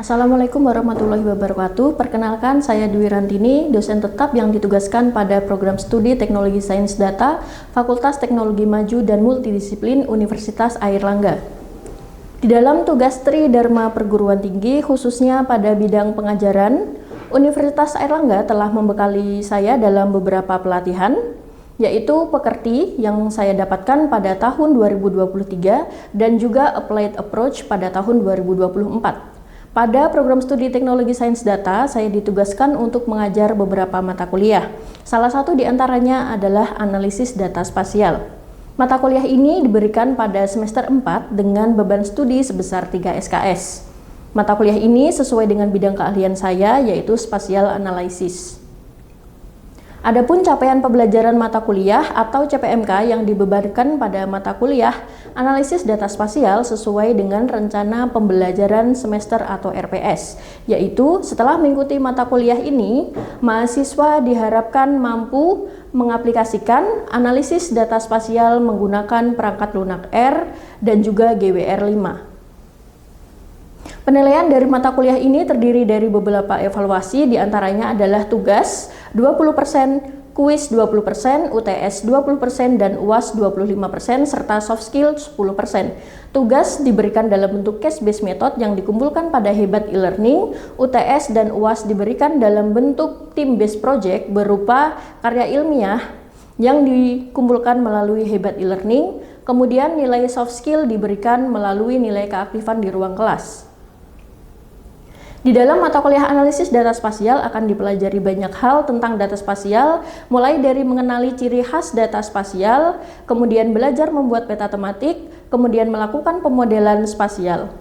Assalamualaikum warahmatullahi wabarakatuh. Perkenalkan, saya Dwi Rantini, dosen tetap yang ditugaskan pada program studi Teknologi Sains Data, Fakultas Teknologi Maju dan Multidisiplin Universitas Airlangga. Di dalam tugas Tri Dharma Perguruan Tinggi, khususnya pada bidang pengajaran, Universitas Airlangga telah membekali saya dalam beberapa pelatihan, yaitu Pekerti yang saya dapatkan pada tahun 2023 dan juga Applied Approach pada tahun 2024. Pada program studi Teknologi Sains Data, saya ditugaskan untuk mengajar beberapa mata kuliah. Salah satu di antaranya adalah analisis data spasial. Mata kuliah ini diberikan pada semester 4 dengan beban studi sebesar 3 SKS. Mata kuliah ini sesuai dengan bidang keahlian saya, yaitu Spatial Analysis. Adapun capaian pembelajaran mata kuliah atau CPMK yang dibebankan pada mata kuliah analisis data spasial sesuai dengan rencana pembelajaran semester atau RPS, yaitu setelah mengikuti mata kuliah ini, mahasiswa diharapkan mampu mengaplikasikan analisis data spasial menggunakan perangkat lunak R dan juga GWR5. Penilaian dari mata kuliah ini terdiri dari beberapa evaluasi, diantaranya adalah tugas 20%, kuis 20%, UTS 20%, dan UAS 25%, serta soft skill 10%. Tugas diberikan dalam bentuk case-based method yang dikumpulkan pada Hebat e-learning, UTS dan UAS diberikan dalam bentuk team-based project berupa karya ilmiah yang dikumpulkan melalui Hebat e-learning, kemudian nilai soft skill diberikan melalui nilai keaktifan di ruang kelas. Di dalam mata kuliah analisis data spasial akan dipelajari banyak hal tentang data spasial, mulai dari mengenali ciri khas data spasial, kemudian belajar membuat peta tematik, kemudian melakukan pemodelan spasial.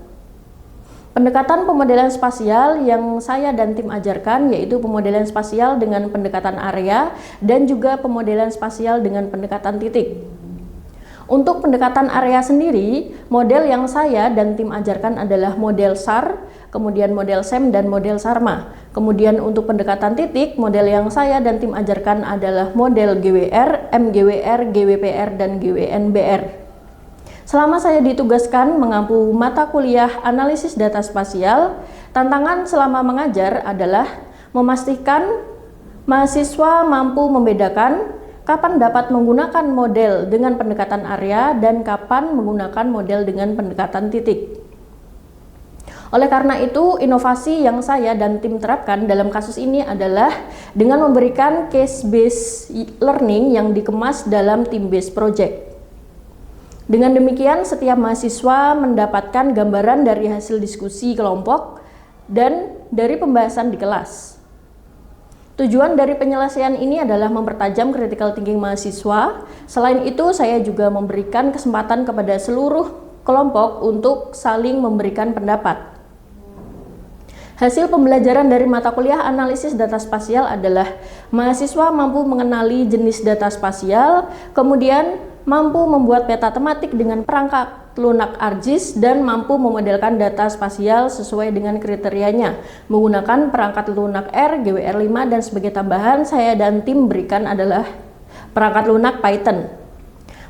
Pendekatan pemodelan spasial yang saya dan tim ajarkan yaitu pemodelan spasial dengan pendekatan area dan juga pemodelan spasial dengan pendekatan titik. Untuk pendekatan area sendiri, model yang saya dan tim ajarkan adalah model SAR, kemudian model SEM dan model SARMA. Kemudian untuk pendekatan titik, model yang saya dan tim ajarkan adalah model GWR, MGWR, GWPR, dan GWNBR. Selama saya ditugaskan mengampu mata kuliah analisis data spasial, tantangan selama mengajar adalah memastikan mahasiswa mampu membedakan kapan dapat menggunakan model dengan pendekatan area dan kapan menggunakan model dengan pendekatan titik. Oleh karena itu, inovasi yang saya dan tim terapkan dalam kasus ini adalah dengan memberikan case-based learning yang dikemas dalam team-based project. Dengan demikian, setiap mahasiswa mendapatkan gambaran dari hasil diskusi kelompok dan dari pembahasan di kelas. Tujuan dari penyelesaian ini adalah mempertajam critical thinking mahasiswa. Selain itu, saya juga memberikan kesempatan kepada seluruh kelompok untuk saling memberikan pendapat. Hasil pembelajaran dari mata kuliah analisis data spasial adalah mahasiswa mampu mengenali jenis data spasial, kemudian mampu membuat peta tematik dengan perangkat lunak ArcGIS dan mampu memodelkan data spasial sesuai dengan kriterianya menggunakan perangkat lunak R, GWR5, dan sebagai tambahan saya dan tim berikan adalah perangkat lunak Python.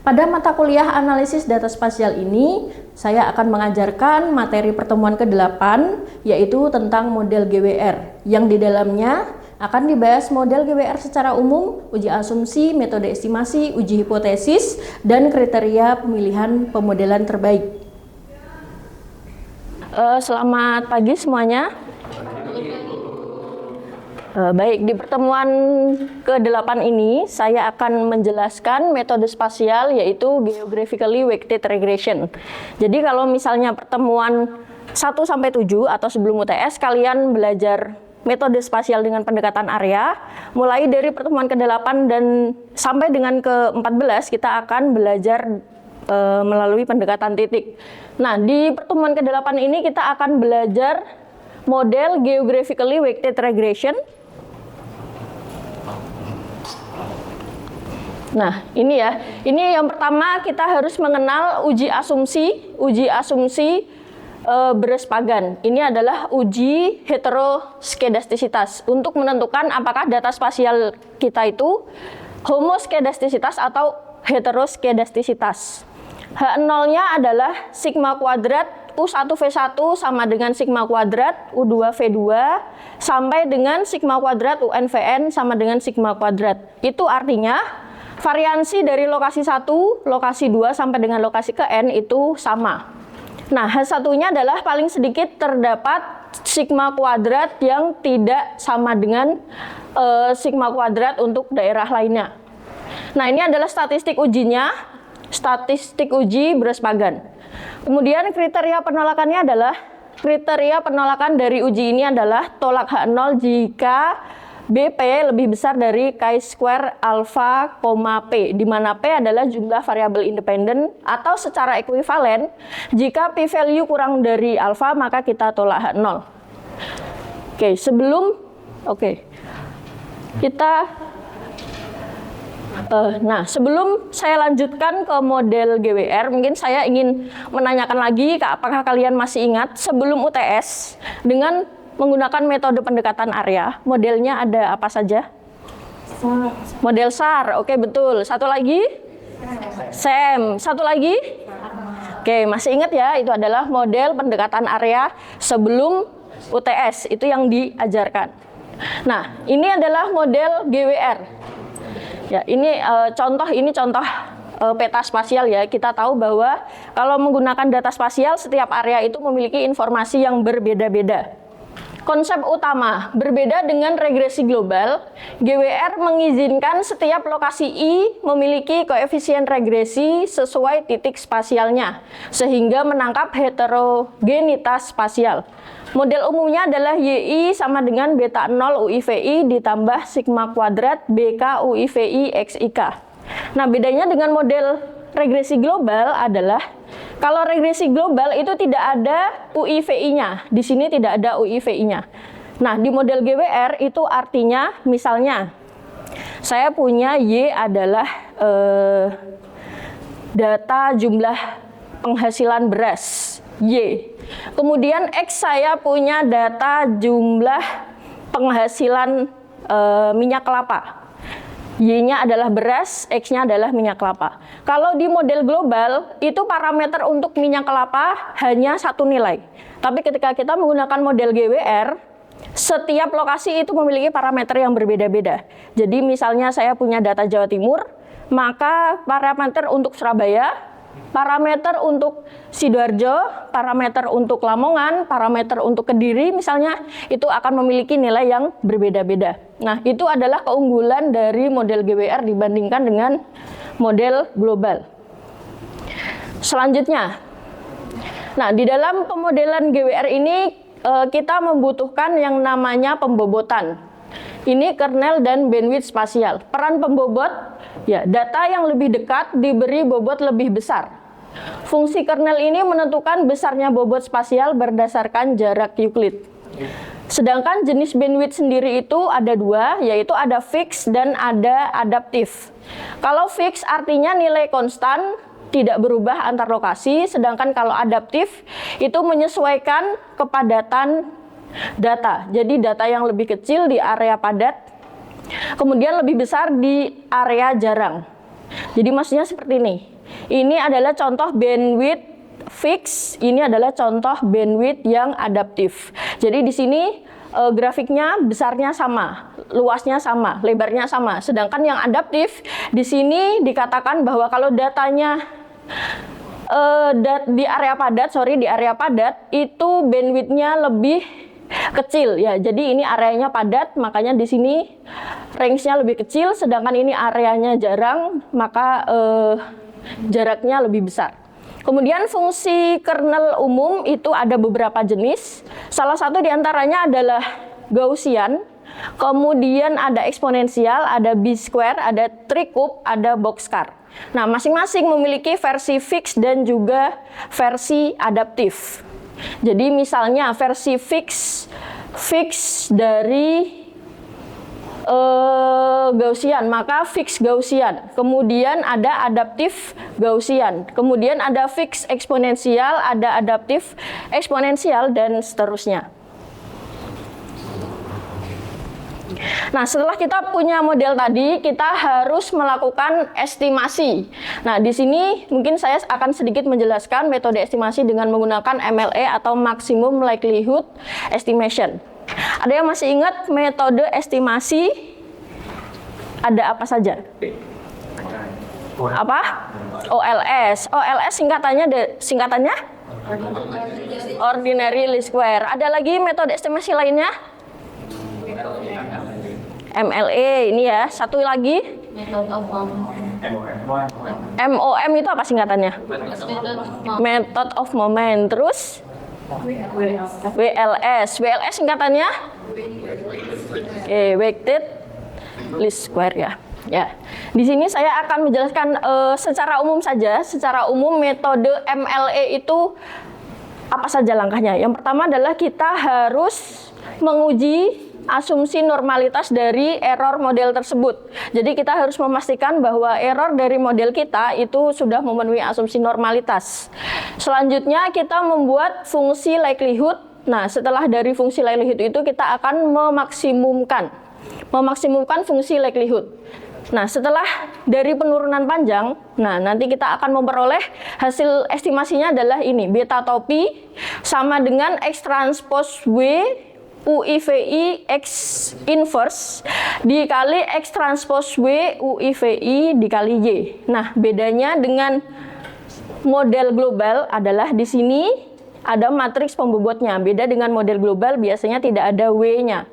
Pada mata kuliah analisis data spasial ini, saya akan mengajarkan materi pertemuan ke-8, yaitu tentang model GWR, yang di dalamnya akan dibahas model GWR secara umum, uji asumsi, metode estimasi, uji hipotesis, dan kriteria pemilihan pemodelan terbaik. Selamat pagi semuanya. Baik, di pertemuan ke-8 ini saya akan menjelaskan metode spasial yaitu Geographically Weighted Regression. Jadi kalau misalnya pertemuan 1-7 atau sebelum UTS kalian belajar metode spasial dengan pendekatan area, mulai dari pertemuan ke-8 dan sampai dengan ke-14 kita akan belajar melalui pendekatan titik. Nah, di pertemuan ke-8 ini kita akan belajar model Geographically Weighted Regression. Nah, ini ya. Ini yang pertama kita harus mengenal uji asumsi Berespagan. Ini adalah uji heteroskedastisitas untuk menentukan apakah data spasial kita itu homoskedastisitas atau heteroskedastisitas. H0-nya adalah sigma kuadrat U1V1 sama dengan sigma kuadrat U2V2 sampai dengan sigma kuadrat UNVN sama dengan sigma kuadrat. Itu artinya variansi dari lokasi 1, lokasi 2 sampai dengan lokasi ke N itu sama. Nah, H1-nya adalah paling sedikit terdapat sigma kuadrat yang tidak sama dengan sigma kuadrat untuk daerah lainnya. Nah, ini adalah statistik ujinya, statistik uji Brespagan. Kemudian kriteria penolakannya adalah, kriteria penolakan dari uji ini adalah tolak H0 jika BP lebih besar dari chi-square alpha, P, di mana P adalah jumlah variabel independen, atau secara ekuivalen, jika p-value kurang dari alpha maka kita tolak H0. Sebelum saya lanjutkan ke model GWR, mungkin saya ingin menanyakan lagi, apakah kalian masih ingat sebelum UTS dengan menggunakan metode pendekatan area, modelnya ada apa saja? SAR. Model SAR, oke betul. Satu lagi? SEM. Satu lagi? Oke, masih ingat ya, itu adalah model pendekatan area sebelum UTS, itu yang diajarkan. Nah, ini adalah model GWR. Ya, ini contoh peta spasial ya. Kita tahu bahwa kalau menggunakan data spasial, setiap area itu memiliki informasi yang berbeda-beda. Konsep utama, berbeda dengan regresi global, GWR mengizinkan setiap lokasi I memiliki koefisien regresi sesuai titik spasialnya, sehingga menangkap heterogenitas spasial. Model umumnya adalah YI sama dengan beta 0 UIVI ditambah sigma kuadrat BK UIVI XIK. Nah, bedanya dengan model regresi global adalah kalau regresi global itu tidak ada UIVI-nya. Di sini tidak ada UIVI-nya. Nah, di model GWR itu artinya misalnya saya punya Y adalah data jumlah penghasilan beras Y. Kemudian X saya punya data jumlah penghasilan minyak kelapa. Y-nya adalah beras, X-nya adalah minyak kelapa. Kalau di model global, itu parameter untuk minyak kelapa hanya satu nilai. Tapi ketika kita menggunakan model GWR, setiap lokasi itu memiliki parameter yang berbeda-beda. Jadi misalnya saya punya data Jawa Timur, maka parameter untuk Surabaya, parameter untuk Sidoarjo, parameter untuk Lamongan, parameter untuk Kediri misalnya, itu akan memiliki nilai yang berbeda-beda. Nah, itu adalah keunggulan dari model GWR dibandingkan dengan model global. Selanjutnya, nah di dalam pemodelan GWR ini kita membutuhkan yang namanya pembobotan. Ini kernel dan bandwidth spasial. Peran pembobot, ya, data yang lebih dekat diberi bobot lebih besar. Fungsi kernel ini menentukan besarnya bobot spasial berdasarkan jarak Euclid. Sedangkan jenis bandwidth sendiri itu ada dua, yaitu ada fix dan ada adaptif. Kalau fix artinya nilai konstan, tidak berubah antar lokasi, sedangkan kalau adaptif itu menyesuaikan kepadatan data. Jadi data yang lebih kecil di area padat, kemudian lebih besar di area jarang. Jadi maksudnya seperti ini. Ini adalah contoh bandwidth fix, ini adalah contoh bandwidth yang adaptif. Jadi di sini grafiknya besarnya sama, luasnya sama, lebarnya sama. Sedangkan yang adaptif di sini dikatakan bahwa kalau datanya di area padat itu bandwidthnya lebih kecil ya. Jadi ini areanya padat, makanya di sini range-nya lebih kecil, sedangkan ini areanya jarang, maka jaraknya lebih besar. Kemudian fungsi kernel umum itu ada beberapa jenis. Salah satu diantaranya adalah Gaussian, kemudian ada eksponensial, ada B-square, ada tricube, ada boxcar. Nah, masing-masing memiliki versi fix dan juga versi adaptif. Jadi misalnya versi fix dari Gaussian, maka fix Gaussian. Kemudian ada adaptif Gaussian. Kemudian ada fix eksponensial, ada adaptif eksponensial, dan seterusnya. Nah, setelah kita punya model tadi, kita harus melakukan estimasi. Nah, di sini mungkin saya akan sedikit menjelaskan metode estimasi dengan menggunakan MLE atau Maximum Likelihood Estimation. Ada yang masih ingat metode estimasi? Ada apa saja? Apa? OLS. OLS singkatannya? Ordinary Least Square. Ada lagi metode estimasi lainnya? MLE ini ya. Satu lagi MOM itu apa singkatannya? Method of Moment. Terus WLS. WLS singkatannya Weighted Least Square ya. Ya, di sini saya akan menjelaskan secara umum saja. Secara umum metode MLE itu apa saja langkahnya? Yang pertama adalah kita harus menguji asumsi normalitas dari error model tersebut. Jadi kita harus memastikan bahwa error dari model kita itu sudah memenuhi asumsi normalitas. Selanjutnya kita membuat fungsi likelihood. Nah, setelah dari fungsi likelihood itu kita akan memaksimumkan fungsi likelihood. Nah, setelah dari penurunan panjang, nah nanti kita akan memperoleh hasil estimasinya adalah ini, beta topi sama dengan X transpose W UIVI X inverse dikali X transpose W UIVI dikali Y. Nah, bedanya dengan model global adalah di sini ada matriks pembobotnya. Beda dengan model global biasanya tidak ada W-nya.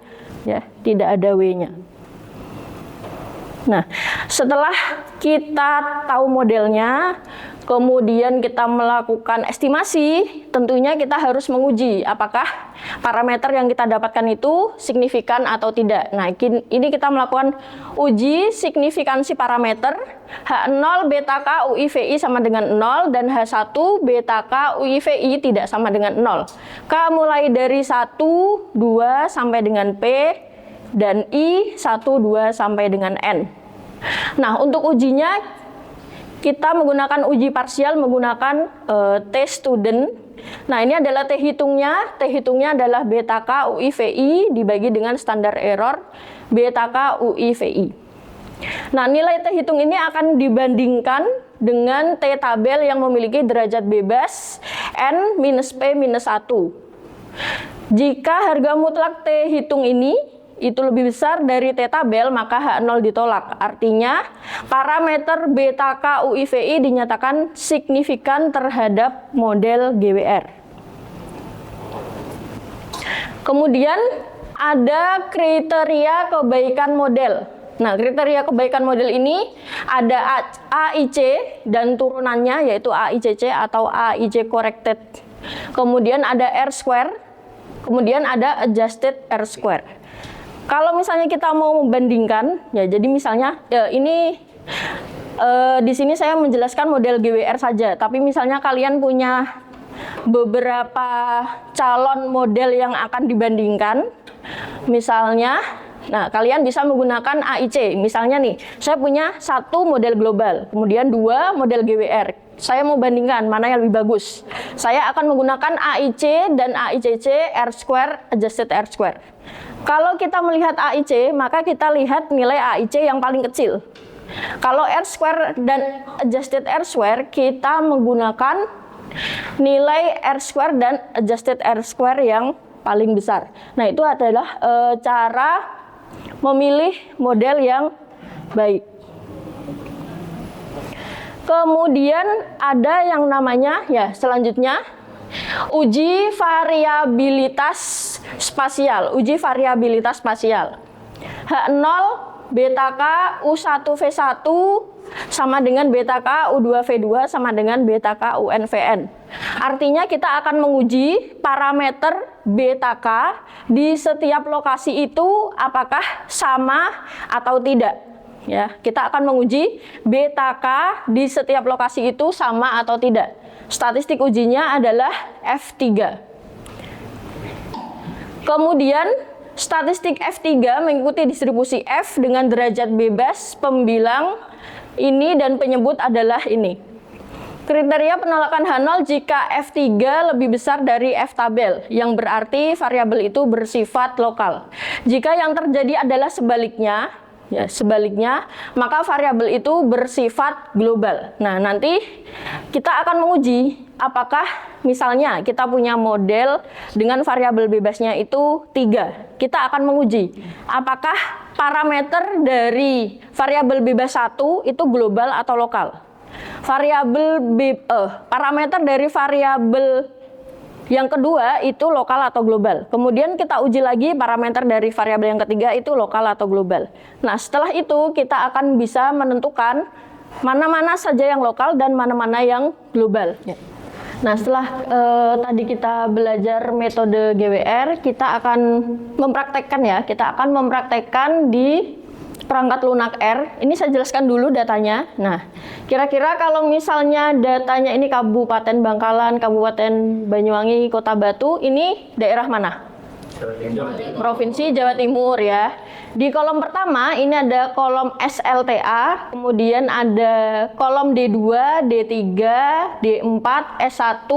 Ya, tidak ada W-nya. Nah, setelah kita tahu modelnya, kemudian kita melakukan estimasi, tentunya kita harus menguji apakah parameter yang kita dapatkan itu signifikan atau tidak. Nah, ini kita melakukan uji signifikansi parameter H0 beta K UIVI sama dengan 0 dan H1 beta K UIVI tidak sama dengan 0. K mulai dari 1, 2 sampai dengan P dan I 1, 2 sampai dengan N. Nah, untuk ujinya kita menggunakan uji parsial menggunakan T student. Nah, ini adalah T hitungnya. T hitungnya adalah beta K UIVI dibagi dengan standar error beta K UIVI. Nah, nilai T hitung ini akan dibandingkan dengan T tabel yang memiliki derajat bebas N minus P minus 1. Jika harga mutlak T hitung ini itu lebih besar dari T tabel, maka H0 ditolak. Artinya, parameter beta K UIVI dinyatakan signifikan terhadap model GWR. Kemudian, ada kriteria kebaikan model. Nah, kriteria kebaikan model ini ada AIC dan turunannya, yaitu AICC atau AIC corrected. Kemudian ada R square, kemudian ada adjusted R square. Kalau misalnya kita mau membandingkan, ya jadi misalnya ini di sini saya menjelaskan model GWR saja, tapi misalnya kalian punya beberapa calon model yang akan dibandingkan, misalnya, nah kalian bisa menggunakan AIC. Misalnya nih, saya punya 1 model global, kemudian 2 model GWR. Saya mau bandingkan mana yang lebih bagus. Saya akan menggunakan AIC dan AICC R square adjusted R square. Kalau kita melihat AIC, maka kita lihat nilai AIC yang paling kecil. Kalau R square dan adjusted R square, kita menggunakan nilai R square dan adjusted R square yang paling besar. Nah, itu adalah cara memilih model yang baik. Kemudian ada yang namanya, ya selanjutnya, uji variabilitas spasial. Uji variabilitas spasial. H0 beta K U1 V1 sama dengan beta K U2 V2 sama dengan beta K UN VN. Artinya kita akan menguji parameter beta K di setiap lokasi itu apakah sama atau tidak. Ya, kita akan menguji beta K di setiap lokasi itu sama atau tidak. Statistik ujinya adalah F3. Kemudian statistik F3 mengikuti distribusi F dengan derajat bebas pembilang ini dan penyebut adalah ini. Kriteria penolakan H0 jika F3 lebih besar dari F tabel, yang berarti variabel itu bersifat lokal. Jika yang terjadi adalah sebaliknya, maka variabel itu bersifat global. Nah, nanti kita akan menguji apakah misalnya kita punya model dengan variabel bebasnya itu 3. Kita akan menguji apakah parameter dari variabel bebas 1 itu global atau lokal. Parameter dari variabel yang kedua itu lokal atau global. Kemudian kita uji lagi parameter dari variabel yang ketiga itu lokal atau global. Nah, setelah itu kita akan bisa menentukan mana-mana saja yang lokal dan mana-mana yang global. Nah, setelah tadi kita belajar metode GWR, kita akan mempraktekkan di perangkat lunak R. Ini saya jelaskan dulu datanya. Nah, kira-kira kalau misalnya datanya ini Kabupaten Bangkalan, Kabupaten Banyuwangi, Kota Batu, ini daerah mana? Provinsi Jawa Timur ya. Di kolom pertama ini ada kolom SLTA, kemudian ada kolom D2, D3, D4, S1,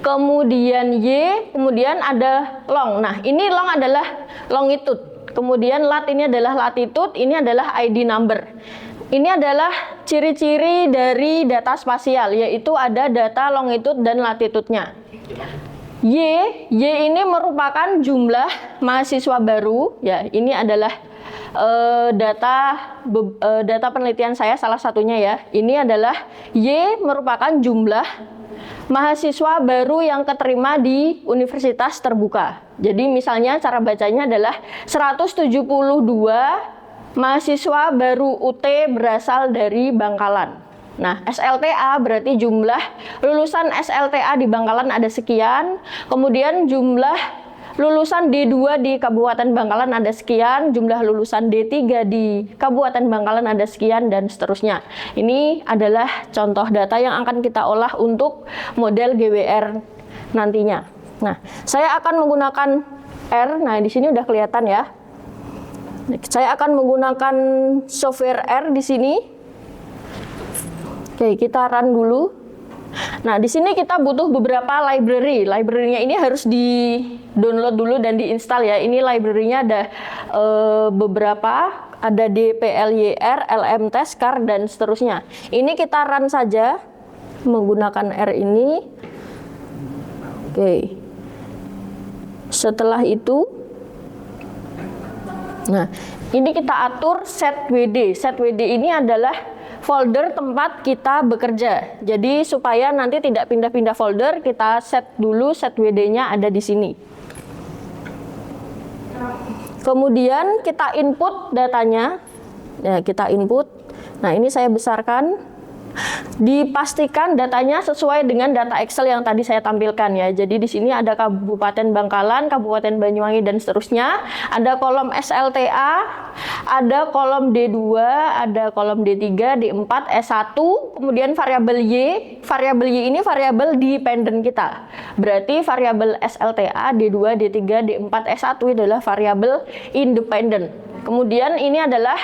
kemudian Y, kemudian ada long. Nah, ini long adalah longitude. Kemudian lat ini adalah latitude, ini adalah ID number. Ini adalah ciri-ciri dari data spasial, yaitu ada data longitude dan latitude-nya. Y ini merupakan jumlah mahasiswa baru, ya. Ini adalah data penelitian saya salah satunya ya. Ini adalah Y merupakan jumlah mahasiswa baru yang keterima di universitas terbuka. Jadi misalnya cara bacanya adalah 172 mahasiswa baru UT berasal dari Bangkalan. Nah, SLTA berarti jumlah lulusan SLTA di Bangkalan ada sekian, kemudian jumlah lulusan D2 di Kabupaten Bangkalan ada sekian, jumlah lulusan D3 di Kabupaten Bangkalan ada sekian, dan seterusnya. Ini adalah contoh data yang akan kita olah untuk model GWR nantinya. Nah, saya akan menggunakan R. Nah, di sini udah kelihatan ya. Saya akan menggunakan software R di sini. Oke, kita run dulu. Nah, di sini kita butuh beberapa library. Library-nya ini harus di-download dulu dan di-install ya. Ini library-nya ada beberapa, ada DPLYR, LMTest, CAR, dan seterusnya. Ini kita run saja menggunakan R ini. Oke. Setelah itu, nah, ini kita atur set WD. Set WD ini adalah folder tempat kita bekerja. Jadi supaya nanti tidak pindah-pindah folder, kita set dulu set WD-nya ada di sini. Kemudian kita input datanya. Ya, kita input. Nah, ini saya besarkan. Dipastikan datanya sesuai dengan data Excel yang tadi saya tampilkan ya. Jadi di sini ada Kabupaten Bangkalan, Kabupaten Banyuwangi, dan seterusnya. Ada kolom SLTA, ada kolom D2, ada kolom D3, D4, S1, kemudian variabel Y. Variabel Y ini variabel dependent kita. Berarti variabel SLTA, D2, D3, D4, S1 adalah variabel independent. Kemudian ini adalah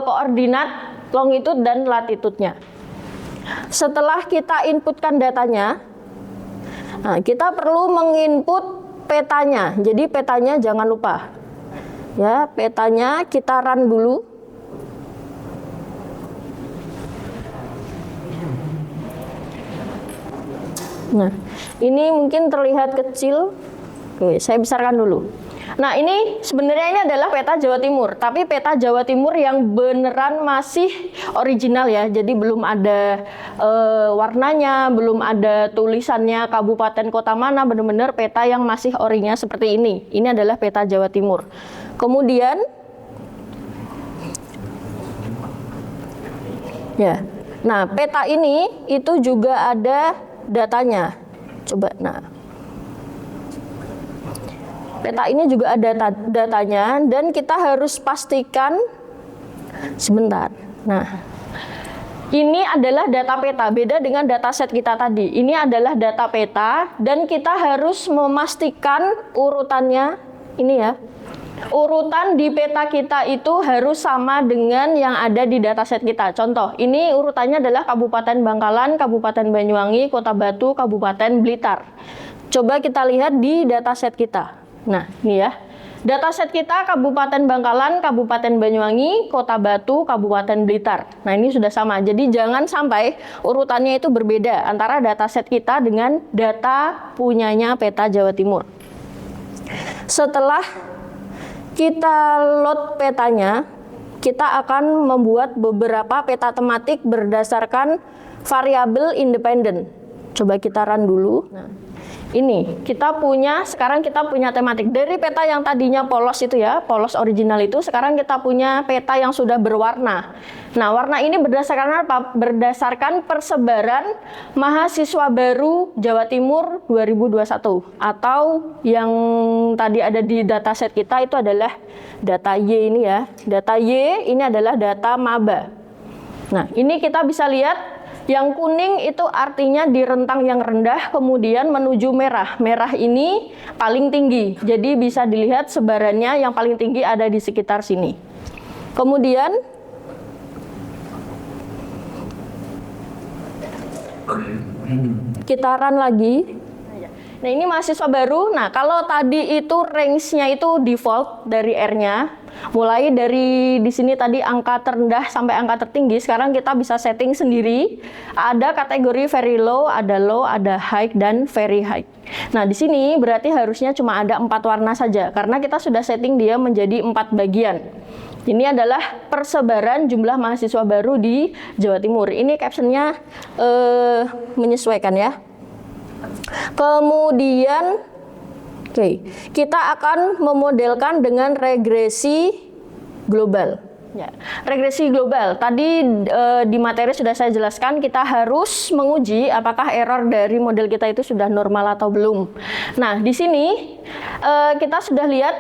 koordinat longitude dan latitude-nya. Setelah kita inputkan datanya, nah, kita perlu menginput petanya. Jadi petanya jangan lupa. Ya, petanya kita run dulu. Nah, ini mungkin terlihat kecil. Oke, saya besarkan dulu. Nah, ini sebenarnya ini adalah peta Jawa Timur, tapi peta Jawa Timur yang beneran masih original ya. Jadi belum ada warnanya, belum ada tulisannya kabupaten kota mana, benar-benar peta yang masih orinya seperti ini. Ini adalah peta Jawa Timur. Kemudian ya. Nah, peta ini itu juga ada datanya. Coba peta ini juga ada datanya, dan kita harus pastikan sebentar. Nah, ini adalah data peta, beda dengan dataset kita tadi. Ini adalah data peta, dan kita harus memastikan urutannya ini ya. urutan di peta kita itu harus sama dengan yang ada di dataset kita. Contoh, ini urutannya adalah Kabupaten Bangkalan, Kabupaten Banyuwangi, Kota Batu, Kabupaten Blitar. Coba kita lihat di dataset kita. Nah, ini ya. Dataset kita Kabupaten Bangkalan, Kabupaten Banyuwangi, Kota Batu, Kabupaten Blitar. Nah, ini sudah sama. Jadi jangan sampai urutannya itu berbeda antara dataset kita dengan data punyanya peta Jawa Timur. Setelah kita load petanya, kita akan membuat beberapa peta tematik berdasarkan variabel independen. Coba kita run dulu. Nah, ini sekarang kita punya tematik dari peta yang tadinya polos itu ya, polos original itu, sekarang kita punya peta yang sudah berwarna. Nah, warna ini berdasarkan apa? Berdasarkan persebaran mahasiswa baru Jawa Timur 2021, atau yang tadi ada di dataset kita itu adalah data Y ini ya. Data Y ini adalah data maba. Nah, ini kita bisa lihat yang kuning itu artinya di rentang yang rendah, kemudian menuju merah. Merah ini paling tinggi, jadi bisa dilihat sebarannya yang paling tinggi ada di sekitar sini. Kemudian kita run lagi. Nah, ini mahasiswa baru. Nah, kalau tadi itu range-nya itu default dari R-nya, mulai dari di sini tadi angka terendah sampai angka tertinggi, sekarang kita bisa setting sendiri. Ada kategori very low, ada high, dan very high. Nah, di sini berarti harusnya cuma ada 4 warna saja, karena kita sudah setting dia menjadi 4 bagian. Ini adalah persebaran jumlah mahasiswa baru di Jawa Timur. Ini captionnya menyesuaikan ya. Kemudian kita akan memodelkan dengan regresi global. Ya, regresi global. Tadi di materi sudah saya jelaskan, kita harus menguji apakah error dari model kita itu sudah normal atau belum. Nah, di sini kita sudah lihat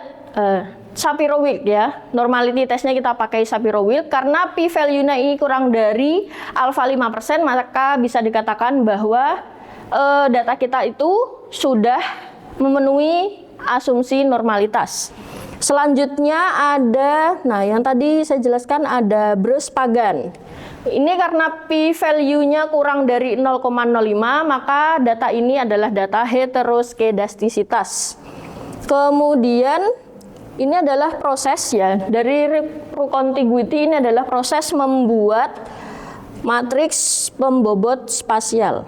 Shapiro-Wilk ya. Normality testnya kita pakai Shapiro-Wilk karena p-value-nya ini kurang dari alfa 5%, maka bisa dikatakan bahwa data kita itu sudah memenuhi asumsi normalitas. Selanjutnya ada, nah yang tadi saya jelaskan ada Bruce-Pagan. Ini karena p-value-nya kurang dari 0,05, maka data ini adalah data heteroskedastisitas. Kemudian ini adalah proses ya, dari contiguity ini adalah proses membuat matriks pembobot spasial.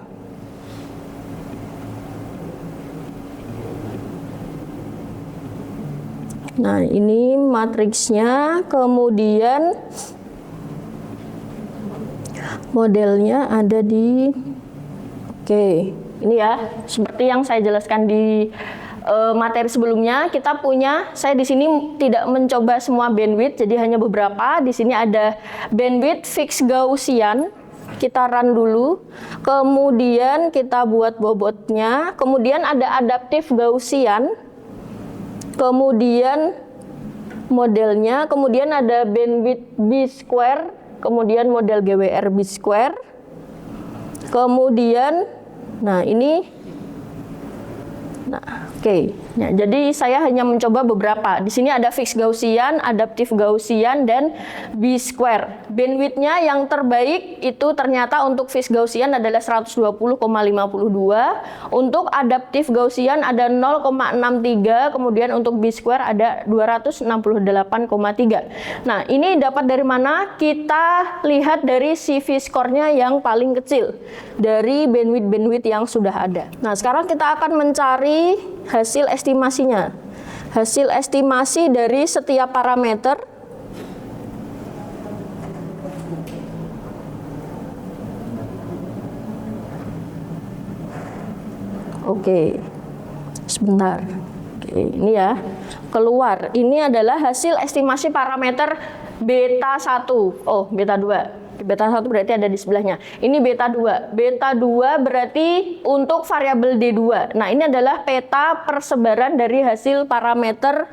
Nah, ini matriksnya, kemudian modelnya ada di ini ya, seperti yang saya jelaskan di materi sebelumnya. Kita punya, saya di sini tidak mencoba semua bandwidth, jadi hanya beberapa. Di sini ada bandwidth fixed Gaussian. Kita run dulu, kemudian kita buat bobotnya, kemudian ada adaptive Gaussian, kemudian modelnya, kemudian ada bandwidth B-square, kemudian model GWR B-square, kemudian, nah ini, Nah, jadi saya hanya mencoba beberapa. Di sini ada fixed Gaussian, adaptive Gaussian, dan B-square. Bandwidth-nya yang terbaik itu ternyata untuk fixed Gaussian adalah 120,52. Untuk adaptive Gaussian ada 0,63, kemudian untuk B-square ada 268,3. Nah, ini dapat dari mana? Kita lihat dari CV score-nya yang paling kecil dari bandwidth-bandwidth yang sudah ada. Nah, sekarang kita akan mencari hasil estimasinya. Hasil estimasi dari setiap parameter. Sebentar. Ini ya. Keluar. Ini adalah hasil estimasi parameter beta 1. Beta 2. Beta 1 berarti ada di sebelahnya. Ini beta 2. Beta 2 berarti untuk variabel D2. Nah, ini adalah peta persebaran dari hasil parameter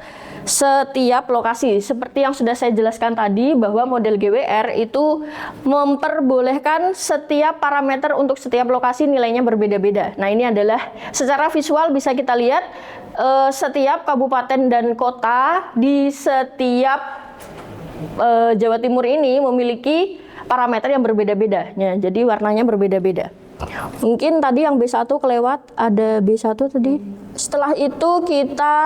setiap lokasi. Seperti yang sudah saya jelaskan tadi, bahwa model GWR itu memperbolehkan setiap parameter untuk setiap lokasi nilainya berbeda-beda. Nah, ini adalah secara visual bisa kita lihat setiap kabupaten dan kota di setiap Jawa Timur ini memiliki parameter yang berbeda-beda. Ya, jadi warnanya berbeda-beda. Mungkin tadi yang B1 kelewat, ada B1 tadi. Setelah itu kita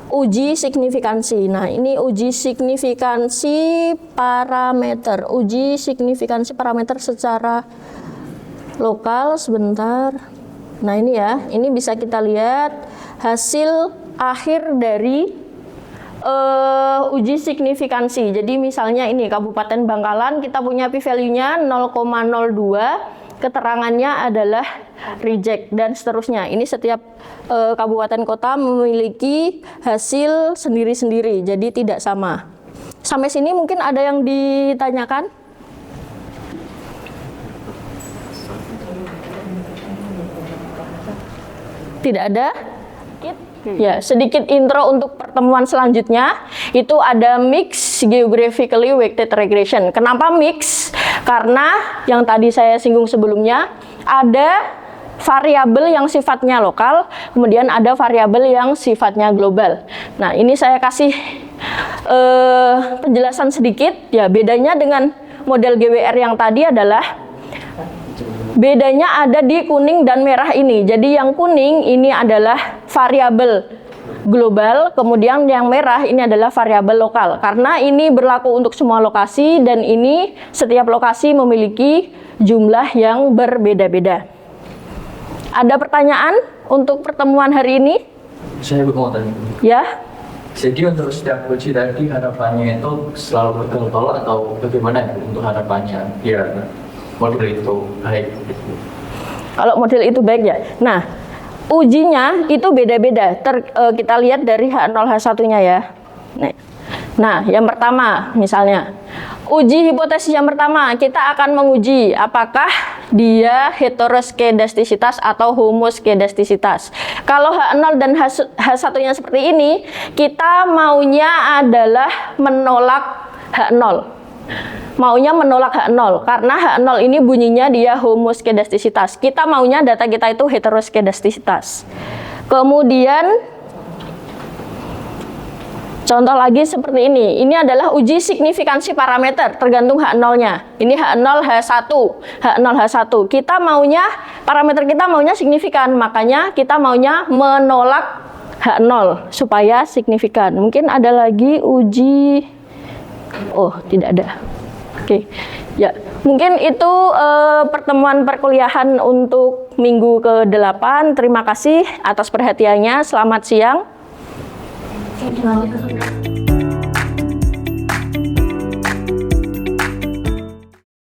uji signifikansi. Nah, ini uji signifikansi parameter. Uji signifikansi parameter secara lokal, sebentar. Nah, ini ya, ini bisa kita lihat hasil akhir dari uji signifikansi. Jadi misalnya ini Kabupaten Bangkalan, kita punya p-value-nya 0,02, keterangannya adalah reject, dan seterusnya. Ini setiap kabupaten kota memiliki hasil sendiri-sendiri, jadi tidak sama. Sampai sini mungkin ada yang ditanyakan? Tidak ada? Ya, sedikit intro untuk pertemuan selanjutnya. Itu ada mix geographically weighted regression. Kenapa mix? Karena yang tadi saya singgung sebelumnya, ada variabel yang sifatnya lokal, kemudian ada variabel yang sifatnya global. Nah, ini saya kasih penjelasan sedikit. Ya, bedanya dengan model GWR yang tadi adalah bedanya ada di kuning dan merah ini. Jadi yang kuning ini adalah variabel global, kemudian yang merah ini adalah variabel lokal. Karena ini berlaku untuk semua lokasi, dan ini setiap lokasi memiliki jumlah yang berbeda-beda. Ada pertanyaan untuk pertemuan hari ini? Saya mau tanya. Ya. Jadi untuk setiap uji tadi harapannya itu selalu betul atau bagaimana ya untuk harapannya? Ya. Model itu baik. Kalau model itu baik ya. Nah, ujinya itu beda-beda. Kita lihat dari H0 H1-nya ya. Nah, yang pertama misalnya uji hipotesis yang pertama, kita akan menguji apakah dia heteroskedastisitas atau homoskedastisitas. Kalau H0 dan H1-nya seperti ini, kita maunya adalah menolak H0. Maunya menolak H0 karena H0 ini bunyinya dia homoskedastisitas. Kita maunya data kita itu heteroskedastisitas. Kemudian contoh lagi seperti ini. Ini adalah uji signifikansi parameter tergantung H0-nya. Ini H0 H1, H0 H1. Kita maunya parameter kita maunya signifikan, makanya kita maunya menolak H0 supaya signifikan. Mungkin ada lagi uji, oh tidak ada. Oke, ya mungkin itu pertemuan perkuliahan untuk minggu ke-8. Terima kasih atas perhatiannya. Selamat siang.